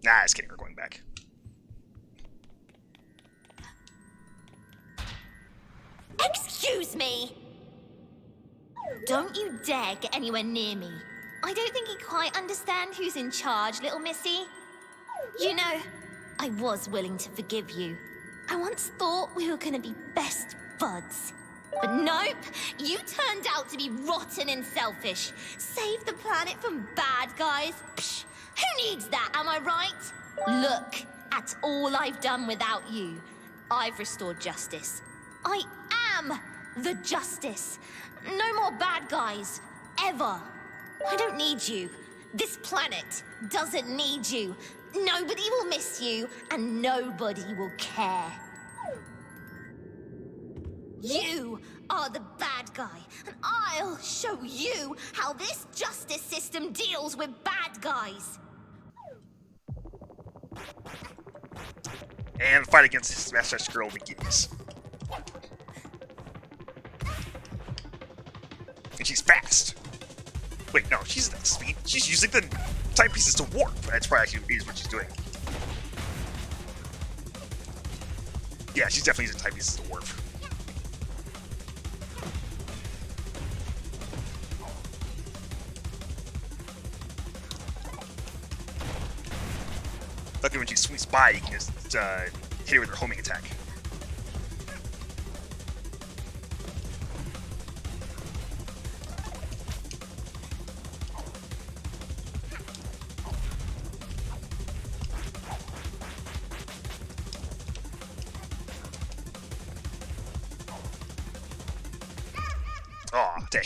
Nah, just kidding. We're going back. Excuse me! Don't you dare get anywhere near me. I don't think you quite understand who's in charge, little missy. You know, I was willing to forgive you. I once thought we were gonna be best buds. But nope, you turned out to be rotten and selfish. Save the planet from bad guys. Psh, who needs that, am I right? Look at all I've done without you. I've restored justice. I am the justice. No more bad guys, ever. I don't need you. This planet doesn't need you. Nobody will miss you, and nobody will care. You are the bad guy, and I'll show you how this justice system deals with bad guys. And the fight against this Mustache Girl begins. And she's fast. Wait, no, she's not speed. She's using the timepieces to warp. That's probably actually what she's doing. Yeah, she's definitely using timepieces to warp. Luckily, when she sweeps by, you can just hit her with her homing attack. Aw, dang.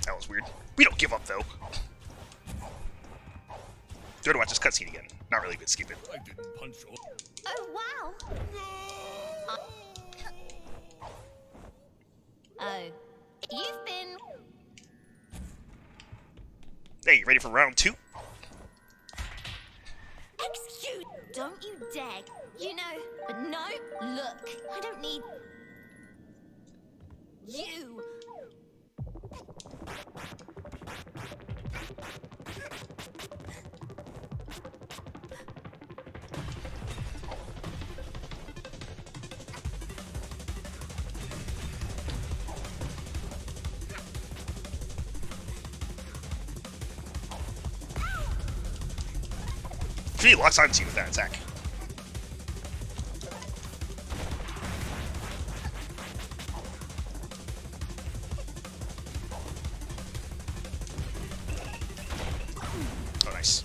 That was weird. We don't give up, though. Do to watch this cutscene again. Not really good. Skip it. I didn't punch you. Oh, wow. Oh, you've been... Hey, you ready for round 2? Excuse... Don't you dare. You know... But no, look. I don't need... You. She locks onto you with that attack. Oh, nice.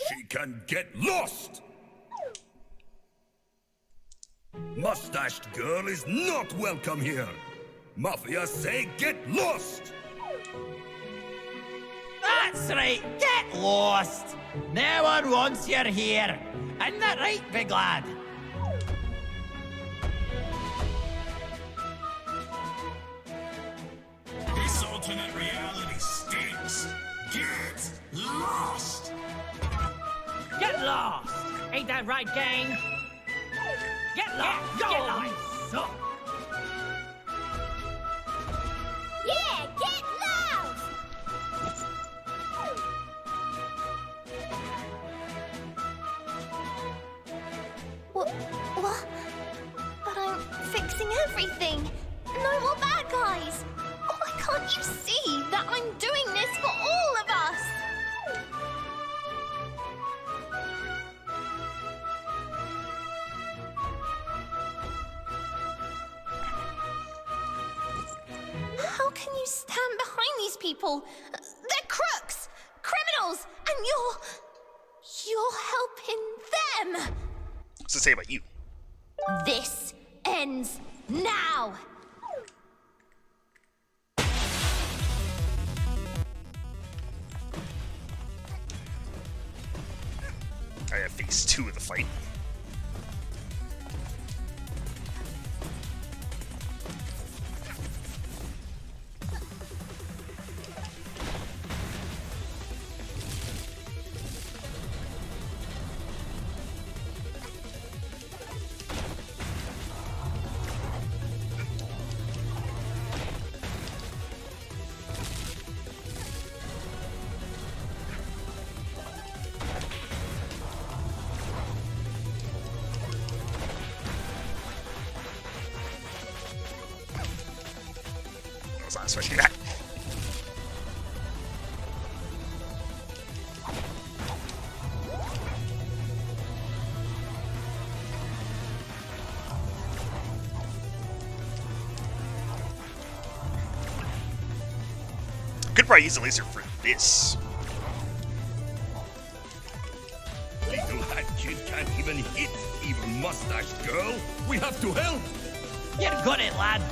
She can get lost! Mustached girl is not welcome here! Mafia say get lost! That's right, get lost! No one wants you here. Isn't that right, big lad? This alternate reality stinks. Get lost! Get lost! Ain't that right, gang? Get lost! Get lost! So. Yeah, get lost! What? But I'm fixing everything. No more bad guys. Why can't you see that I'm doing this for all of us? How can you stand behind these people? They're crooks, criminals, and you're helping them. What's it say about you? This ends now. I have phase 2 of the fight. I was not expecting that. Could probably use a laser for this. Little hat kid can't even hit evil mustache girl. We have to help. You got it, lad.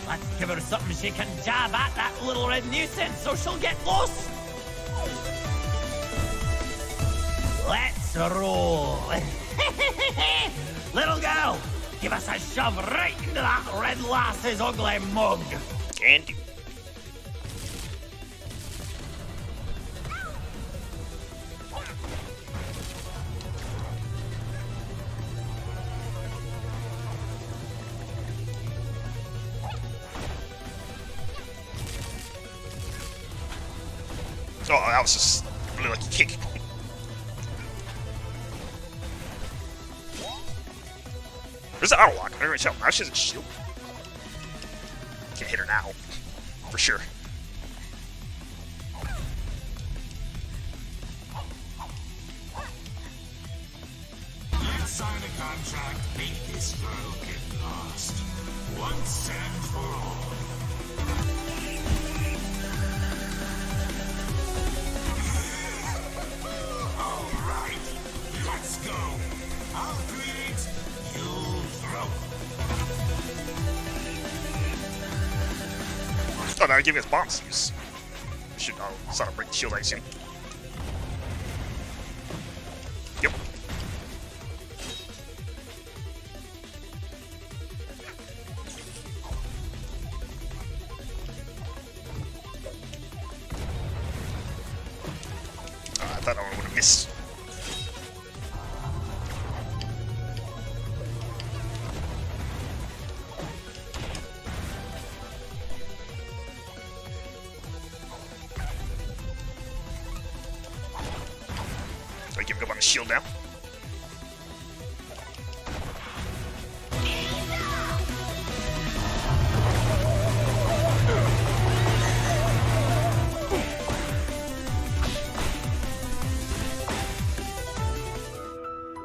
Let's give her something she can jab at that little red nuisance so she'll get lost. Let's roll. Little girl, give us a shove right into that red lass's ugly mug. Can do. Oh, that was just a really lucky kick. There's an auto lock. I'm gonna tell. Now she has a shield. Can't hit her now. For sure. Let's sign a contract, make this girl get lost. Once and for all. All right, let's go. I'll create, you'll throw. Oh, now they're giving us bombs to use. Should sort of break the shield, I assume. Yep. I thought I would have missed. Do I give up on the shield now?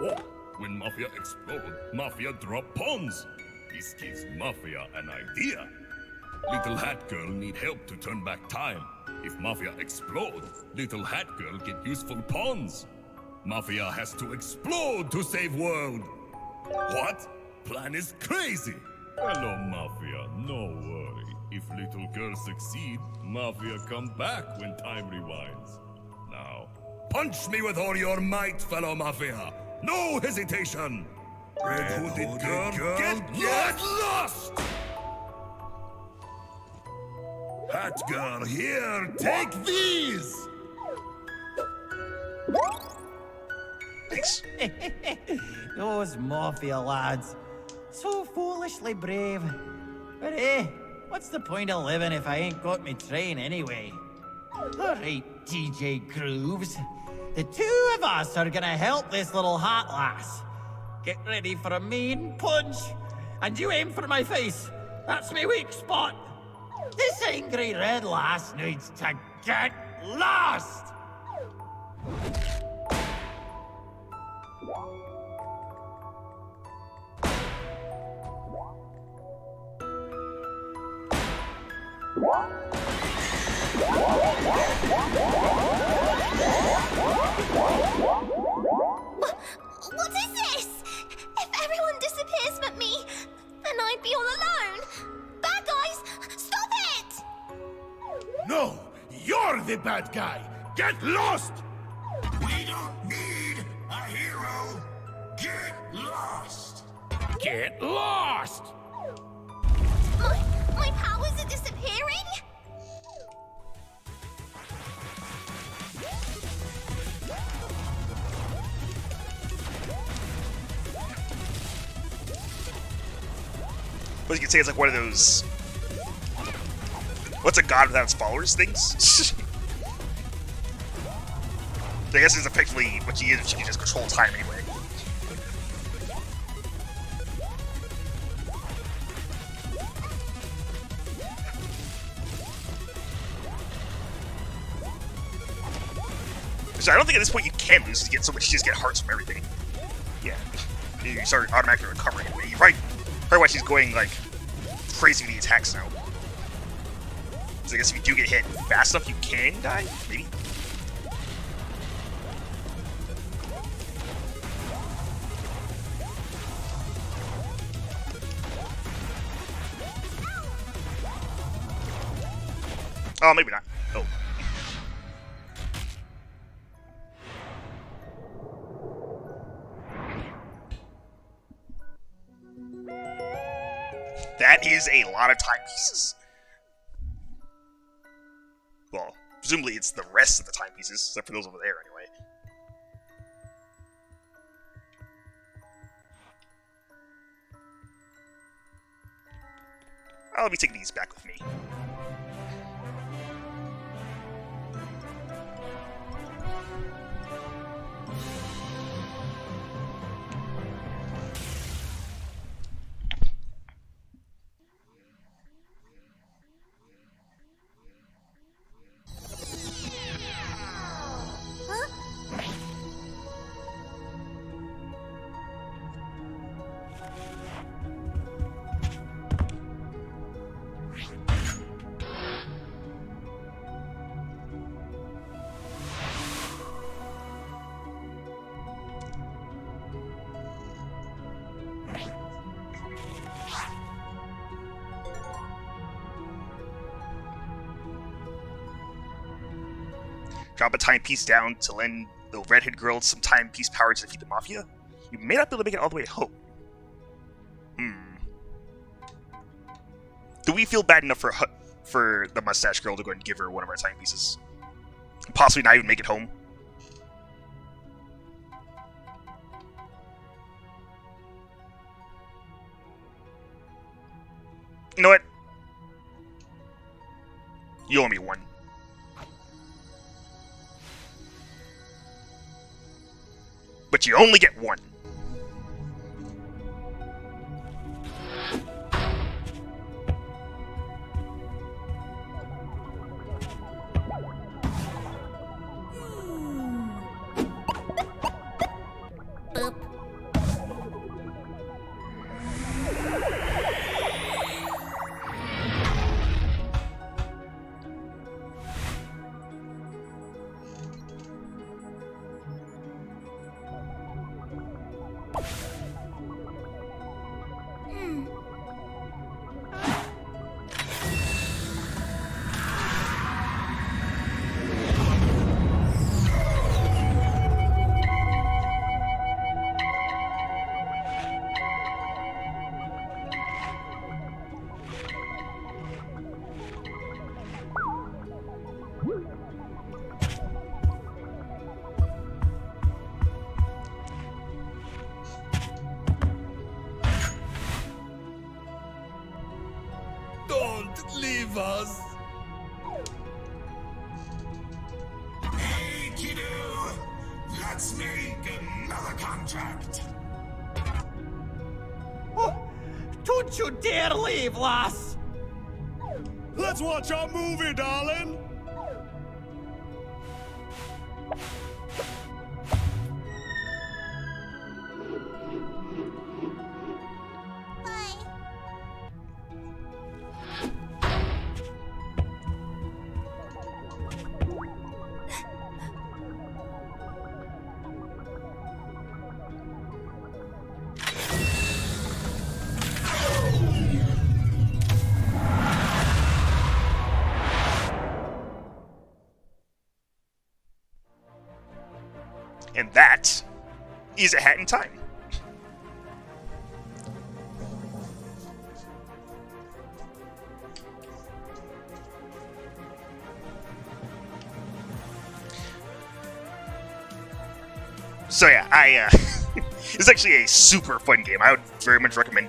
Oh, when Mafia explode, Mafia drop pawns. This gives Mafia an idea. Little Hat Girl need help to turn back time. If Mafia explode, Little Hat Girl get useful pawns. Mafia has to explode to save world. What? Plan is crazy. Hello, Mafia. No worry. If Little Girl succeed, Mafia come back when time rewinds. Now, punch me with all your might, fellow Mafia. No hesitation. Red Hooded Girl, get lost! Hat Girl, here, take these! Thanks. Those Mafia lads. So foolishly brave. But what's the point of living if I ain't got me train anyway? Alright, DJ Grooves. The two of us are gonna help this little hat lass. Get ready for a mean punch. And you aim for my face. That's my weak spot. This angry red lass needs to get lost! What is this? If everyone disappears but me, then I'd be all alone. Bad guys, stop it! No, you're the bad guy. Get lost! We don't need a hero. Get lost! Get lost! My powers are disappearing? But you can say it's like one of those. What's a god without its followers things? I guess it's effectively what she is. She can just control time anyway. So I don't think at this point you can lose. You get so much. You just get hearts from everything. Yeah, you start automatically recovering. You're right. Probably why she's going like crazy with the attacks now. So I guess if you do get hit fast enough, you can die. Maybe. Oh, maybe not. Oh. That is a lot of timepieces. Well, presumably it's the rest of the timepieces, except for those over there anyway. I'll be taking these back with me. Drop a timepiece down to lend the redhead girl some timepiece power to defeat the Mafia? You may not be able to make it all the way home. Do we feel bad enough for the mustache girl to go and give her one of our timepieces? Possibly not even make it home? You know what? You owe me one. But you only get one. Boop. Don't leave us! Hey, kiddo! Let's make another contract! Oh, don't you dare leave, lass! Let's watch our movie, darling! And that is A Hat in Time. So yeah, it's actually a super fun game. I would very much recommend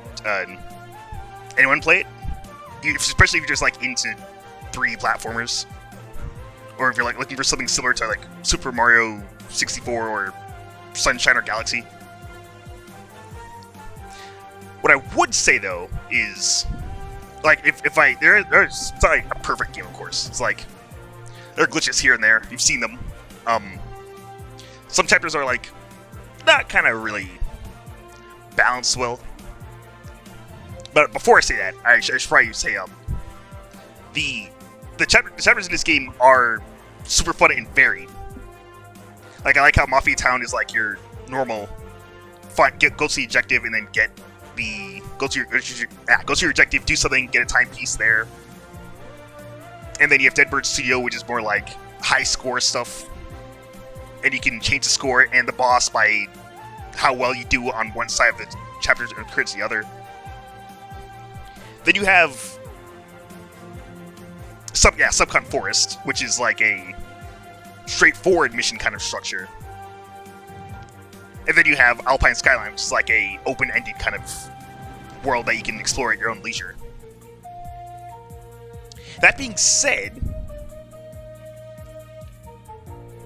anyone play it, especially if you're just like into 3D platformers, or if you're like looking for something similar to like Super Mario 64 or Sunshine or Galaxy. What I would say though is, like, there's it's not like a perfect game, of course. It's like there are glitches here and there. You've seen them. Some chapters are like not kind of really balanced well. But before I say that, I should probably say the chapters in this game are super fun and varied. Like, I like how Mafia Town is like your normal go to the objective and then go to your objective, do something, get a timepiece there. And then you have Deadbird Studio, which is more like high score stuff. And you can change the score and the boss by how well you do on one side of the chapter compared to the other. Then you have Subcon Forest, which is like a straightforward mission kind of structure. And then you have Alpine Skyline, which is like a open-ended kind of world that you can explore at your own leisure. That being said,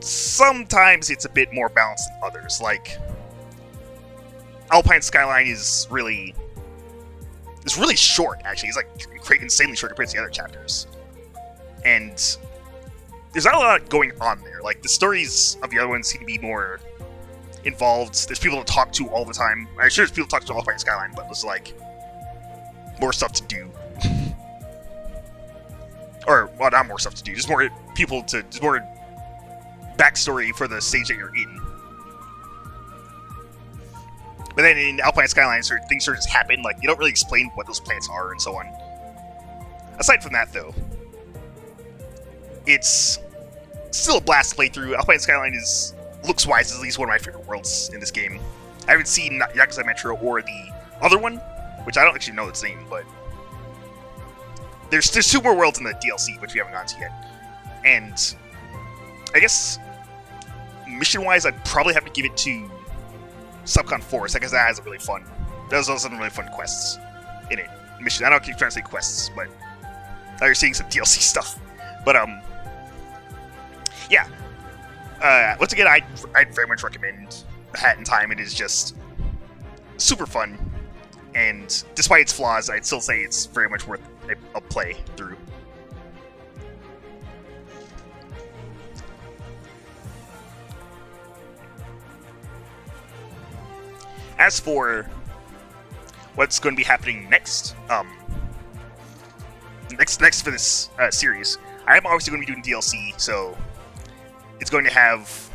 sometimes it's a bit more balanced than others. Like, Alpine Skyline is really short, actually. It's like insanely short compared to the other chapters. And there's not a lot going on there. Like, the stories of the other ones seem to be more involved. There's people to talk to all the time. I'm sure there's people to talk to Alpine Skyline, but there's like more stuff to do. Or, well, not more stuff to do. Just more backstory for the stage that you're in. But then in Alpine Skyline, things sort of just happen. Like, you don't really explain what those plants are and so on. Aside from that, though, it's still a blast to play through. Alpine Skyline looks-wise, is at least one of my favorite worlds in this game. I haven't seen Yakuza Metro or the other one, which I don't actually know its name, but there's 2 more worlds in the DLC, which we haven't gone to yet. And I guess mission-wise, I'd probably have to give it to Subcon Forest, because that has there's also some really fun quests in it. Mission. I don't keep trying to say quests, but now you're seeing some DLC stuff. But yeah. Once again, I'd very much recommend Hat in Time. It is just super fun, and despite its flaws, I'd still say it's very much worth a play through. As for what's going to be happening next, next for this series, I am obviously going to be doing DLC, so it's going to have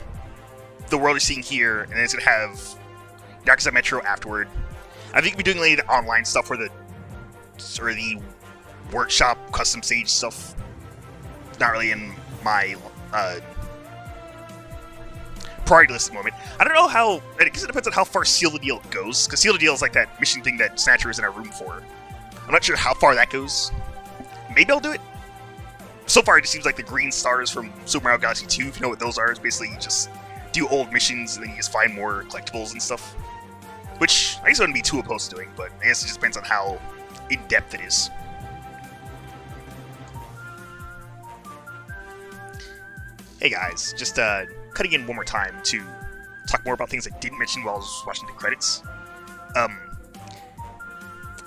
the world you're seeing here, and then it's going to have Yakuza Metro afterward. I think we'll be doing the online stuff for the workshop custom stage stuff. Not really in my priority list at the moment. I don't know how, I guess it depends on how far Seal the Deal goes, because Seal the Deal is like that mission thing that Snatcher is in our room for. I'm not sure how far that goes. Maybe I'll do it. So far, it just seems like the green stars from Super Mario Galaxy 2, if you know what those are, is basically you just do old missions and then you just find more collectibles and stuff. Which I guess I wouldn't be too opposed to doing, but I guess it just depends on how in-depth it is. Hey guys, just cutting in one more time to talk more about things I didn't mention while I was watching the credits. I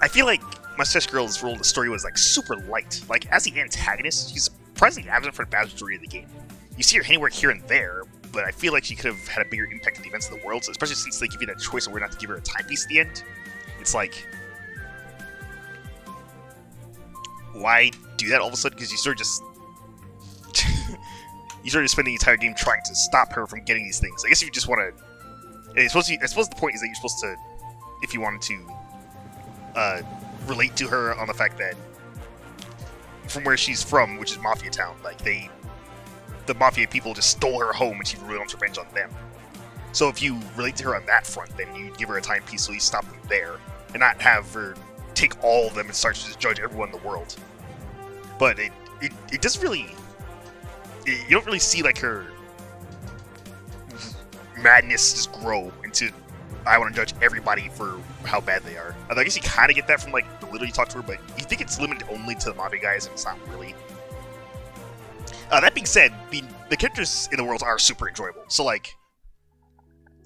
feel like Mustache Girl's role in the story was like super light. Like, as the antagonist, she's surprisingly absent for the vast majority of the game. You see her anywhere here and there, but I feel like she could have had a bigger impact on the events of the world, so especially since they give you that choice of whether or not to give her a timepiece at the end. It's like, why do that all of a sudden? Because you sort of just spend the entire game trying to stop her from getting these things. I guess if you just want to, I suppose the point is that you're supposed to, if you wanted to relate to her on the fact that from where she's from, which is Mafia Town, like the Mafia people just stole her home and she really wants revenge on them. So if you relate to her on that front, then you give her a timepiece so you stop them there, and not have her take all of them and start to just judge everyone in the world. But it doesn't really, you don't really see like her madness just grow into I want to judge everybody for how bad they are. I guess you kind of get that from like the little you talk to her, but you think it's limited only to the Mafia guys, and it's not really. That being said, the characters in the world are super enjoyable. So like,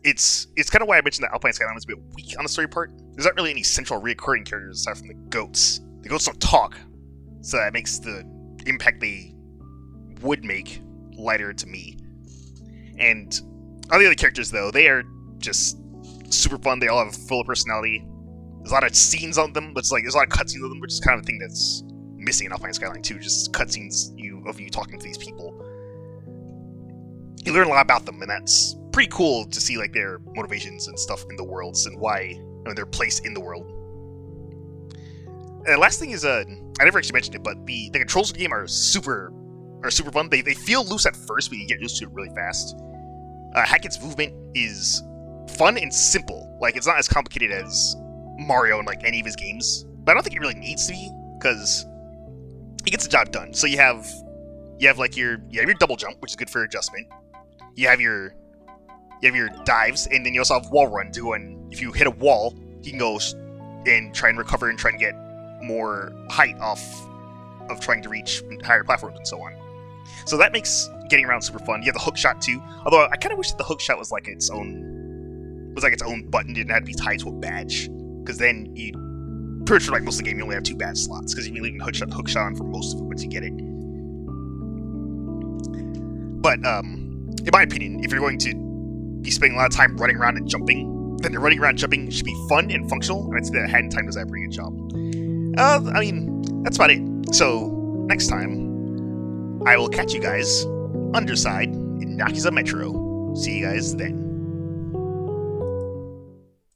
it's kind of why I mentioned that Alpine Skyline was a bit weak on the story part. There's not really any central recurring characters aside from the goats. The goats don't talk, so that makes the impact they would make lighter to me. And all the other characters, though, they are just super fun. They all have full of personality. There's a lot of scenes on them, but it's like there's a lot of cutscenes of them, which is kind of a thing that's missing in Alpine Skyline too. Just cutscenes of you talking to these people. You learn a lot about them, and that's pretty cool to see like their motivations and stuff in the worlds and why their place in the world. And the last thing is, I never actually mentioned it, but the controls of the game are super fun. They feel loose at first, but you get used to it really fast. Hackett's movement is fun and simple. Like, it's not as complicated as Mario and like any of his games, but I don't think it really needs to be, because he gets the job done. So you have like your double jump, which is good for adjustment. You have your dives, and then you also have wall run to go, and if you hit a wall, you can go and try and recover and try and get more height off of trying to reach higher platforms and so on. So that makes getting around super fun. You have the hook shot too, although I kind of wish that the hook shot was like its own button, didn't have to be tied to a badge, because then you pretty sure like most of the game you only have 2 badge slots, because you can leave hook shot on for most of it once you get it. But in my opinion, if you're going to be spending a lot of time running around and jumping, then the running around jumping should be fun and functional, and I'd say that Hat in Time does that a pretty good job. I mean, that's about it. So next time, I will catch you guys underside in Yakuza Metro. See you guys then.